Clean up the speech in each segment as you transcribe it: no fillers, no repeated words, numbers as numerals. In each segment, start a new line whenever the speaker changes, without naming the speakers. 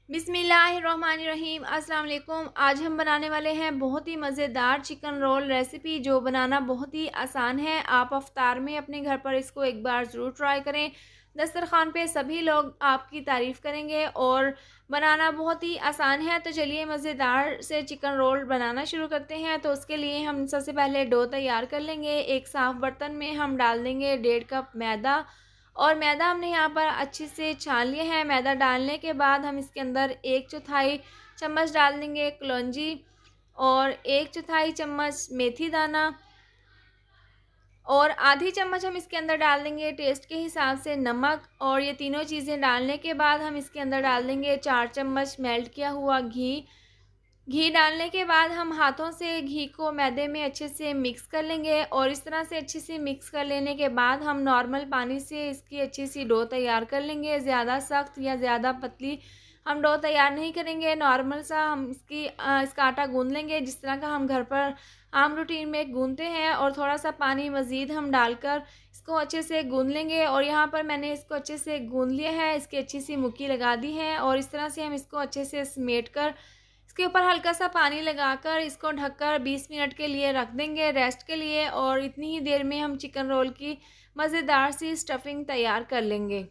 बिस्मिल्लाहिर्रहमानिर्रहीम। अस्सलाम वालेकुम। आज हम बनाने वाले हैं बहुत ही मज़ेदार चिकन रोल रेसिपी, जो बनाना बहुत ही आसान है। आप अफ्तार में अपने घर पर इसको एक बार ज़रूर ट्राई करें। दस्तरखान पे सभी लोग आपकी तारीफ़ करेंगे और बनाना बहुत ही आसान है। तो चलिए मज़ेदार से चिकन रोल बनाना शुरू करते हैं। तो उसके लिए हम सबसे पहले डो तैयार कर लेंगे। एक साफ़ बर्तन में हम डाल देंगे 1.5 कप मैदा, और मैदा हमने यहाँ पर अच्छे से छान लिए हैं। मैदा डालने के बाद हम इसके अंदर 1/4 चम्मच डाल देंगे कलौंजी, और 1/4 चम्मच मेथी दाना, और आधी चम्मच हम इसके अंदर डाल देंगे टेस्ट के हिसाब से नमक। और ये तीनों चीज़ें डालने के बाद हम इसके अंदर डाल देंगे 4 चम्मच मेल्ट किया हुआ घी। घी डालने के बाद हम हाथों से घी को मैदे में अच्छे से मिक्स कर लेंगे, और इस तरह से अच्छे से मिक्स कर लेने के बाद हम नॉर्मल पानी से इसकी अच्छी सी डो तैयार कर लेंगे। ज़्यादा सख्त या ज़्यादा पतली हम डो तैयार नहीं करेंगे, नॉर्मल सा हम इसका आटा गूँध लेंगे, जिस तरह का हम घर पर आम रूटीन में गूँधते हैं। और थोड़ा सा पानी मज़ीद हम डालकर इसको अच्छे से गूँध लेंगे। और यहाँ पर मैंने इसको अच्छे से गूँध लिया है, इसकी अच्छी सी मुक्की लगा दी है, और इस तरह से हम इसको अच्छे से समेट कर इसके ऊपर हल्का सा पानी लगाकर इसको ढककर 20 मिनट के लिए रख देंगे रेस्ट के लिए। और इतनी ही देर में हम चिकन रोल की मज़ेदार सी स्टफिंग तैयार कर लेंगे।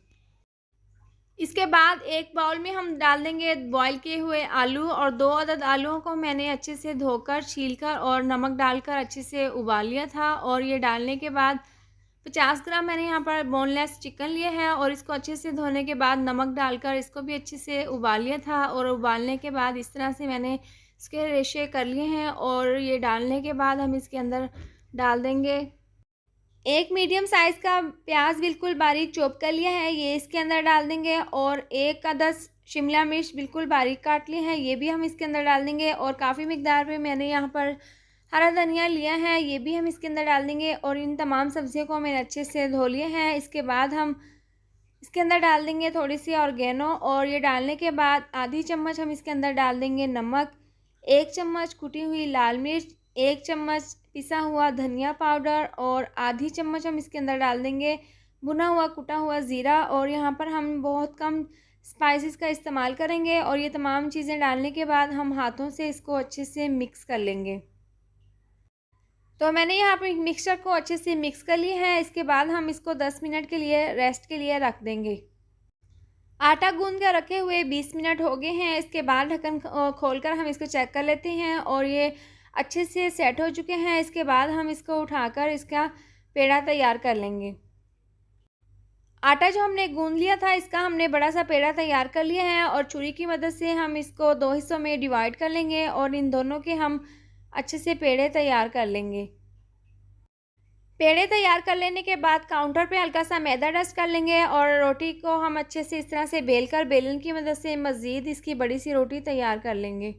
इसके बाद एक बाउल में हम डाल देंगे बॉईल किए हुए आलू, और 2 अदद आलूओं को मैंने अच्छे से धोकर छीलकर और नमक डालकर अच्छे से उबाल लिया था। और ये डालने के बाद 50 ग्राम मैंने यहाँ पर बोनलेस चिकन लिया है, और इसको अच्छे से धोने के बाद नमक डालकर इसको भी अच्छे से उबाल लिया था। और उबालने के बाद इस तरह से मैंने इसके रेशे कर लिए हैं। और ये डालने के बाद हम इसके अंदर डाल देंगे एक मीडियम साइज़ का प्याज बिल्कुल बारीक चॉप कर लिया है, ये इसके अंदर डाल देंगे। और 1 का 10 शिमला मिर्च बिल्कुल बारीक काट लिए हैं, ये भी हम इसके अंदर डाल देंगे। और काफ़ी मिकदार में मैंने यहाँ पर हरा धनिया लिया है, ये भी हम इसके अंदर डाल देंगे। और इन तमाम सब्जियों को मैंने अच्छे से धो लिए हैं। इसके बाद हम इसके अंदर डाल देंगे थोड़ी सी ऑर्गेनो, और ये डालने के बाद आधी चम्मच हम इसके अंदर डाल देंगे नमक, 1 चम्मच कुटी हुई लाल मिर्च, 1 चम्मच पिसा हुआ धनिया पाउडर, और आधी चम्मच हम इसके अंदर डाल देंगे भुना हुआ कुटा हुआ ज़ीरा। और यहाँ पर हम बहुत कम स्पाइसेस का इस्तेमाल करेंगे। और ये तमाम चीज़ें डालने के बाद हम हाथों से इसको अच्छे से मिक्स कर लेंगे। तो मैंने यहाँ पर मिक्सचर को अच्छे से मिक्स कर लिया है। इसके बाद हम इसको 10 मिनट के लिए रेस्ट के लिए रख देंगे। आटा गूंद कर रखे हुए 20 मिनट हो गए हैं। इसके बाद ढक्कन खोलकर हम इसको चेक कर लेते हैं, और ये अच्छे से सेट हो चुके हैं। इसके बाद हम इसको उठाकर इसका पेड़ा तैयार कर लेंगे। आटा जो हमने गूंद लिया था, इसका हमने बड़ा सा पेड़ा तैयार कर लिया है, और छुरी की मदद से हम इसको 2 हिस्सों में डिवाइड कर लेंगे, और इन दोनों के हम अच्छे से पेड़े तैयार कर लेंगे। पेड़े तैयार कर लेने के बाद काउंटर पे हल्का सा मैदा डस्ट कर लेंगे, और रोटी को हम अच्छे से इस तरह से बेलकर बेलन की मदद से मज़ीद इसकी बड़ी सी रोटी तैयार कर लेंगे।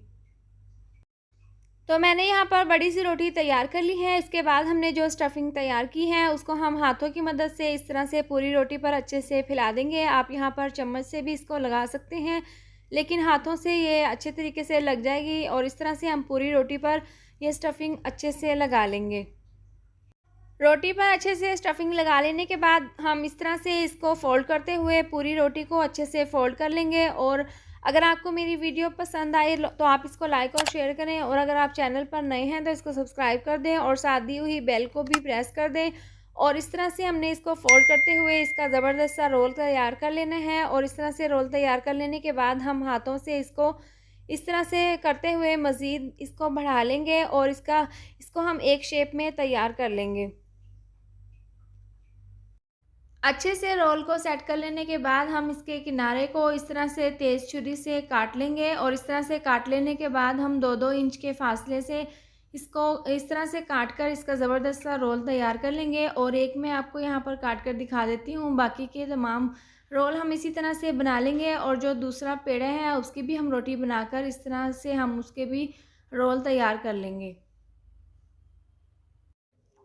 तो मैंने यहाँ पर बड़ी सी रोटी तैयार कर ली है। इसके बाद हमने जो स्टफिंग तैयार की है, उसको हम हाथों की मदद से इस तरह से पूरी रोटी पर अच्छे से फैला देंगे। आप यहाँ पर चम्मच से भी इसको लगा सकते हैं, लेकिन हाथों से ये अच्छे तरीके से लग जाएगी। और इस तरह से हम पूरी रोटी पर ये स्टफिंग अच्छे से लगा लेंगे। रोटी पर अच्छे से स्टफिंग लगा लेने के बाद हम इस तरह से इसको फ़ोल्ड करते हुए पूरी रोटी को अच्छे से फ़ोल्ड कर लेंगे। और अगर आपको मेरी वीडियो पसंद आए तो आप इसको लाइक और शेयर करें, और अगर आप चैनल पर नए हैं तो इसको सब्सक्राइब कर दें, और साथ दी हुई बेल को भी प्रेस कर दें। और इस तरह से हमने इसको फ़ोल्ड करते हुए इसका ज़बरदस्त सा रोल तैयार कर लेना है। और इस तरह से रोल तैयार कर लेने के बाद हम हाथों से इसको इस तरह से करते हुए मज़ीद इसको बढ़ा लेंगे, और इसको हम एक शेप में तैयार कर लेंगे। अच्छे से रोल को सेट कर लेने के बाद हम इसके किनारे को इस तरह से तेज़ छुरी से काट लेंगे, और इस तरह से काट लेने के बाद हम 2-2 इंच के फासले से इसको इस तरह से काट कर इसका ज़बरदस्त सा रोल तैयार कर लेंगे। और एक मैं आपको यहाँ पर काट कर दिखा देती हूँ, बाकी के तमाम रोल हम इसी तरह से बना लेंगे। और जो दूसरा पेड़ा है उसकी भी हम रोटी बनाकर इस तरह से हम उसके भी रोल तैयार कर लेंगे।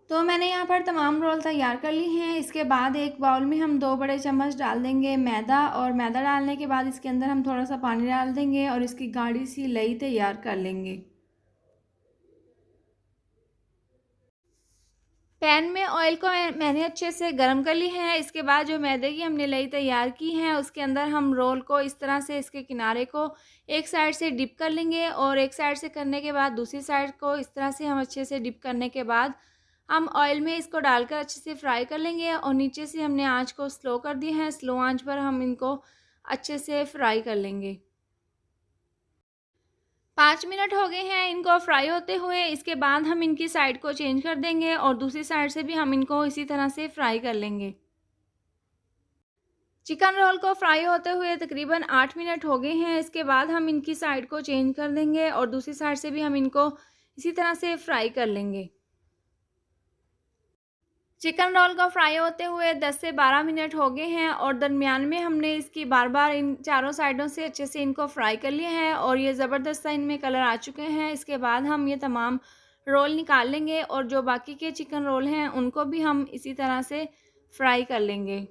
तो मैंने यहाँ पर तमाम रोल तैयार कर ली हैं। इसके बाद एक बाउल में हम 2 बड़े चम्मच डाल देंगे मैदा, और मैदा डालने के बाद इसके अंदर हम थोड़ा सा पानी डाल देंगे, और इसकी गाढ़ी सी लई तैयार कर लेंगे। पैन में ऑयल को मैंने अच्छे से गर्म कर ली है। इसके बाद जो मैदे की हमने लई तैयार की है, उसके अंदर हम रोल को इस तरह से इसके किनारे को एक साइड से डिप कर लेंगे और एक साइड से करने के बाद दूसरी साइड को इस तरह से हम अच्छे से डिप करने के बाद हम ऑयल में इसको डालकर अच्छे से फ्राई कर लेंगे और नीचे से हमने आँच को स्लो कर दिया है। स्लो आँच पर हम इनको अच्छे से फ्राई कर लेंगे। 5 मिनट हो गए हैं इनको फ्राई होते हुए। इसके बाद हम इनकी साइड को चेंज कर देंगे और दूसरी साइड से भी हम इनको इसी तरह से फ्राई कर लेंगे। चिकन रोल को फ्राई होते हुए तकरीबन 8 मिनट हो गए हैं। इसके बाद हम इनकी साइड को चेंज कर देंगे और दूसरी साइड से भी हम इनको इसी तरह से फ्राई कर लेंगे। चिकन रोल को फ्राई होते हुए 10 से 12 मिनट हो गए हैं और दरमियान में हमने इसकी बार-बार इन चारों साइडों से अच्छे से इनको फ्राई कर लिया है और ये ज़बरदस्त सा इनमें कलर आ चुके हैं। इसके बाद हम ये तमाम रोल निकाल लेंगे और जो बाकी के चिकन रोल हैं उनको भी हम इसी तरह से फ्राई कर लेंगे।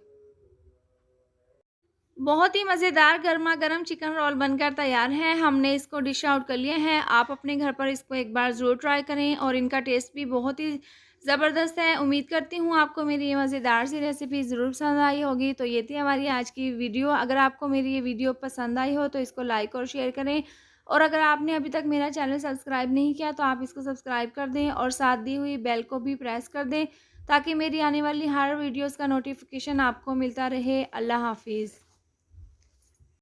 बहुत ही मज़ेदार गरमा-गरम चिकन रोल बनकर तैयार है। हमने इसको डिश आउट कर लिया है। आप अपने घर पर इसको एक बार ज़रूर ट्राई करें और इनका टेस्ट भी बहुत ही ज़बरदस्त है। उम्मीद करती हूँ आपको मेरी ये मज़ेदार सी रेसिपी ज़रूर पसंद आई होगी। तो ये थी हमारी आज की वीडियो। अगर आपको मेरी ये वीडियो पसंद आई हो तो इसको लाइक और शेयर करें और अगर आपने अभी तक मेरा चैनल सब्सक्राइब नहीं किया तो आप इसको सब्सक्राइब कर दें और साथ दी हुई बेल को भी प्रेस कर दें ताकि मेरी आने वाली हर वीडियोज़ का नोटिफिकेशन आपको मिलता रहे। अल्लाह हाफ़िज़।